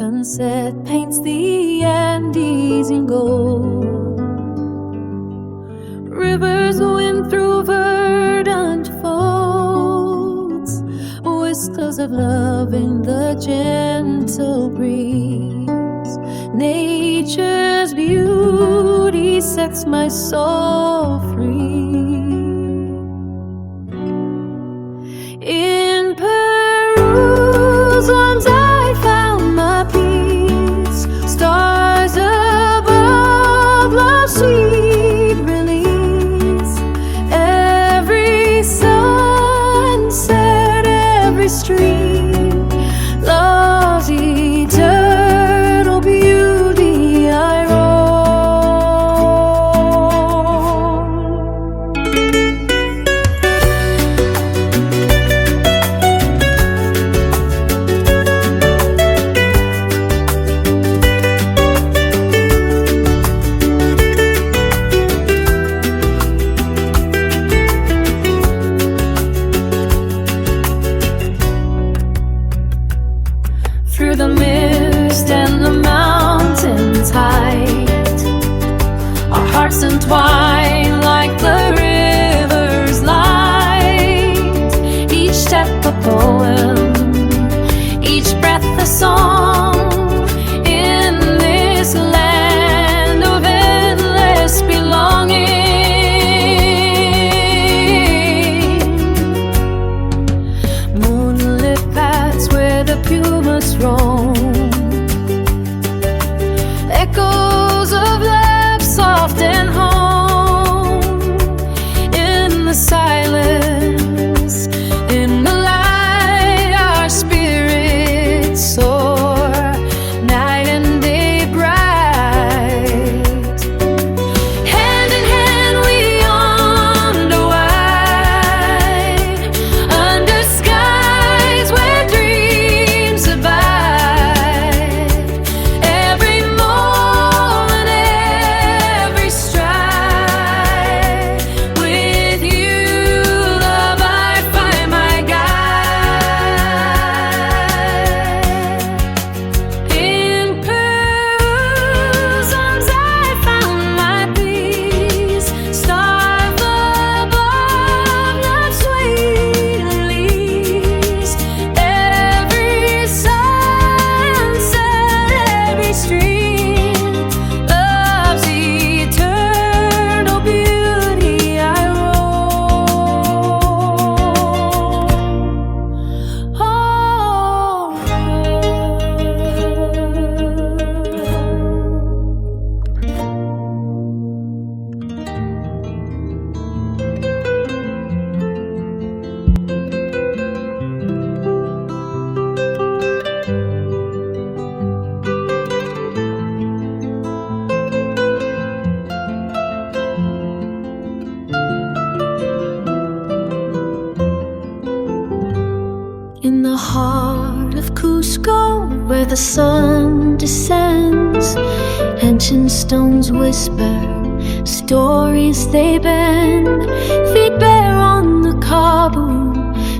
sunset paints the Andes in gold. Rivers wind through verdant folds, whiskers of love in the gentle breeze. Nature's beauty sets my soul free. In Peru's arms I found my peace. Stars above, love's sweet release. Every sunset, every stream, love's eternal beauty I roam. Through the mist and the mountains height, our hearts entwine like the river's light. Each step a poem, each breath a song, in this land of endless belonging. Moonlit paths where the pumas roam, echoes of laughs soft and home. In the silence, in the light, our spirits soar, night and day bright. Hand in hand we wander wide, under skies where dreams abide. Every moment, every stride, with you, love, I find my guide. In Peru's arms I found my peace. Stars above, love's sweet release. Every sunset, every stream, love's eternal beauty I roam. Oh. In the heart of Cusco, where the sun descends, ancient stones whisper, stories they bend. Feet bare on the cobble,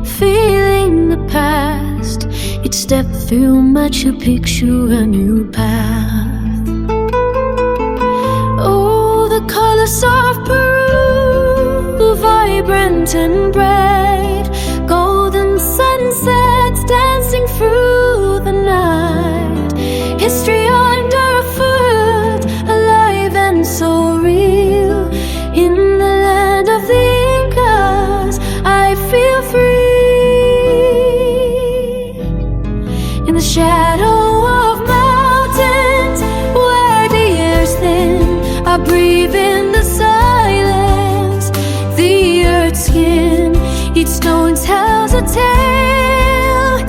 feeling the past. Each step through Machu Picchu, a new path. Oh, the colors of Peru, vibrant and bright. Golden sunsets dancing through the night. History underfoot, alive and so real. In the land of the Incas, I feel free. In the shadow of mountains, where the air's thin, I breathe in the silence, the earth's skin. Each stone tells a tale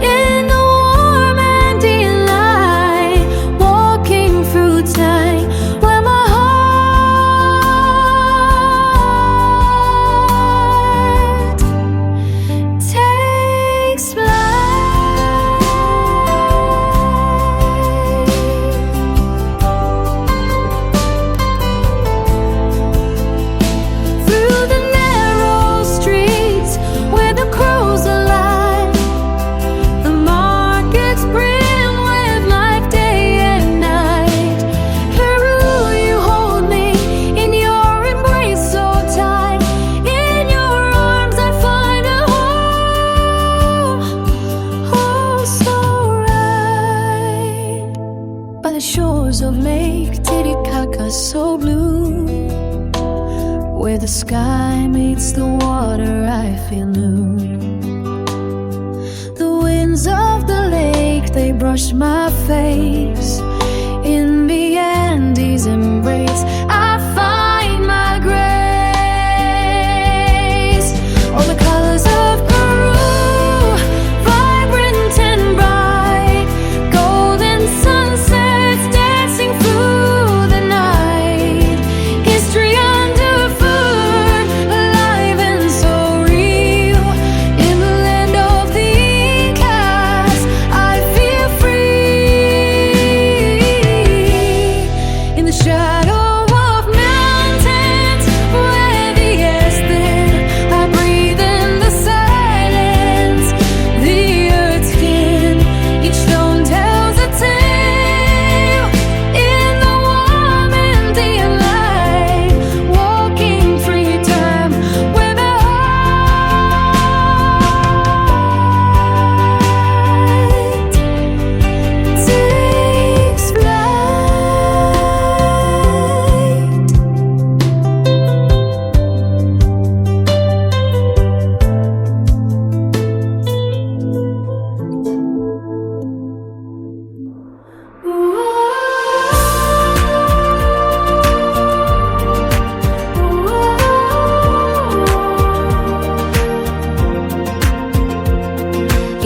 in the warm Andean light, walking through time where my heart takes flight. Through the narrow streets where the crows alive, wash my face. In the Andes' embrace, I find my grace. All the colors of Peru, vibrant and bright, golden sunsets dancing through the night. History underfoot, alive and so real. In the land of the Incas, I feel free. In the shadow of mountains, where the air's thin, I breathe in the silence, the earth's skin. Each stone tells a tale. In the warm empty light, walking free time where the heart takes flight.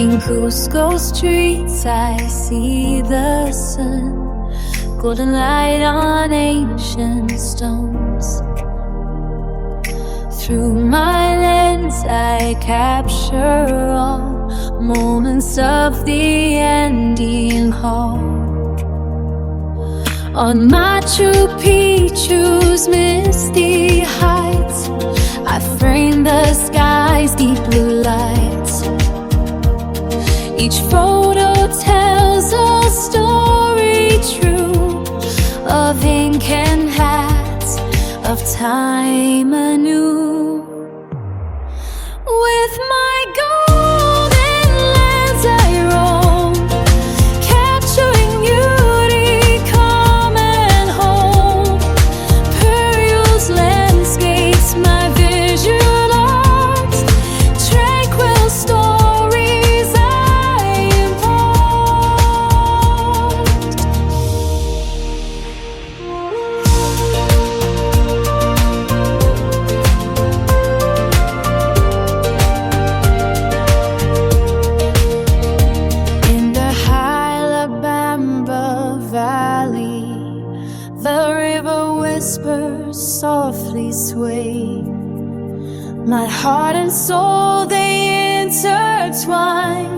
In Cusco streets, I see the sun, golden light on ancient stones. Through my lens, I capture all moments of the Andean hall. On Machu Picchu's misty heights, I frame the sky's deep blue lights. Each photo tells a story true of ink and hats, of time anew. With my golden lens I roam, capturing beauty, calm and home. Peru's landscapes, my visual art, tranquil stories I impart. In the Alabama Valley, the river whispers softly sway. My heart and soul, they intertwine.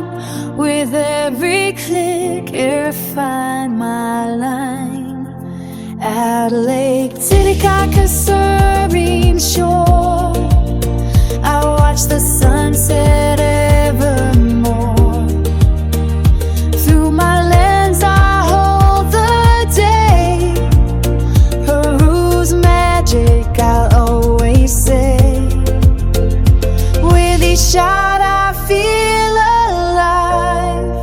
With every click, here find my line. At Lake Titicaca's serene shore, I watch the sunset evermore. Through my lens, I hold the day. Peru's magic, I'll always say. With each shot, I feel alive.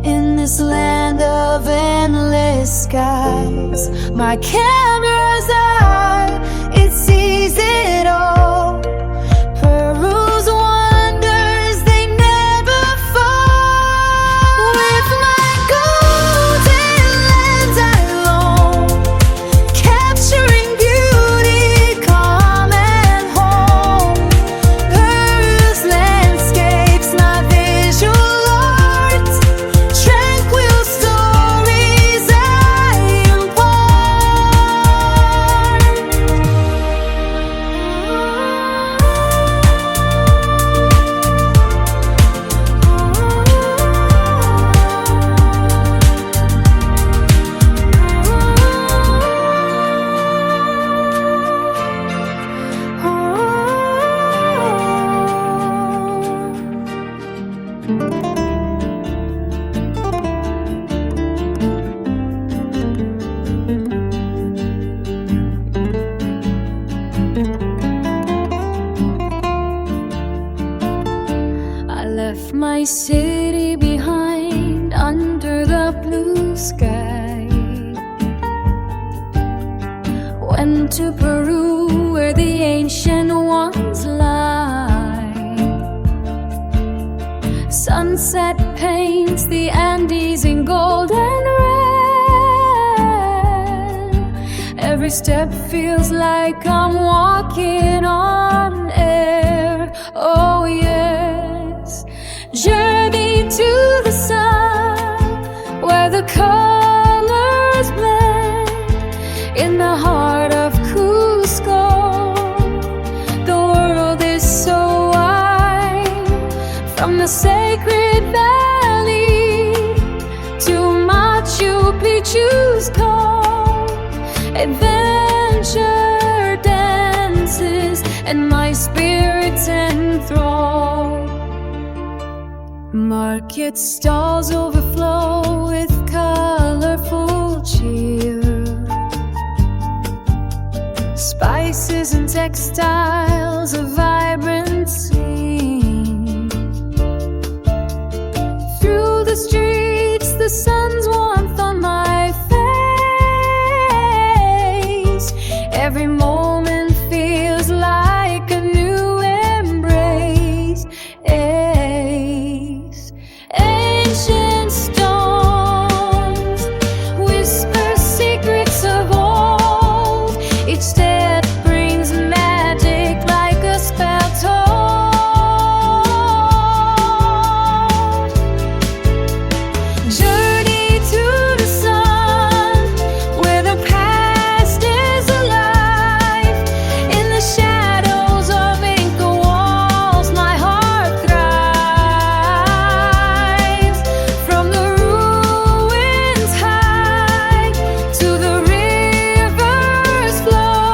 In this land of endless skies, my camera's eye, it sees it all. Peru's wonders, they never fall. With my golden lens I roam, capturing beauty, calm and home. Peru's landscapes, my visual art, tranquil stories I left my city behind under the blue sky. Went to Peru where the ancient ones lie. Sun sunset paints the Andes in golden red. Every step feels like I'm walking on air. Oh yes, journey to the sun, where the colors blend in the heart of Cusco. The world is so wide, from the sacred valley to Machu Picchu's call. Adventure dances and my spirit's enthralled. Market stalls overflow with colorful cheer, spices and textiles, a vibrant scene. Through the streets, the sun's warmth on my face. Every moment feels like a new embrace. Ancient stones whisper secrets of old. Each step brings magic like a spell told. Journey to the sun, where the past is alive. In the shadows of Inca walls, my heart thrives. From the ruins high to the river's flow,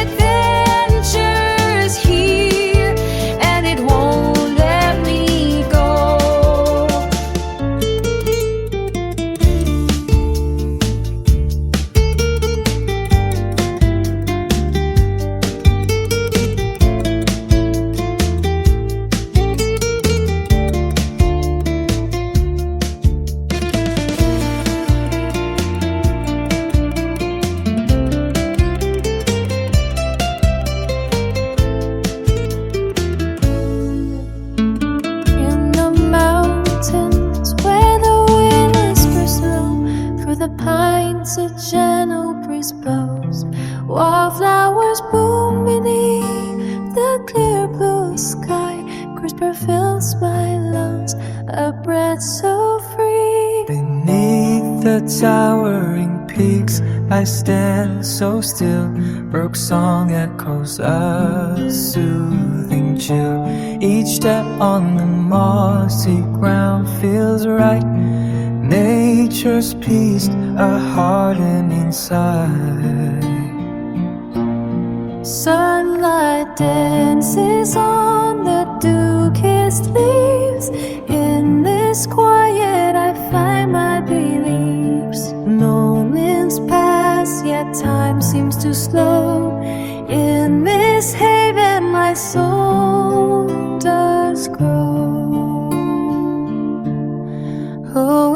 adventure's here and it won't let me go. In the mountains where the wind whispers low, through the pines a gentle breeze blows. Wildflowers bloom beneath the clear blue sky. Crisper fills my lungs, a breath so free. Beneath the towering peaks, I stand so still. Brook song echoes a soothing chill. Each step on the mossy ground feels right. Nature's peace, a hardening sigh. Sunlight dances on the dew-kissed leaves. In this quiet I find my beliefs. Moments pass, yet time seems to slow. In this haven my soul does grow. Oh,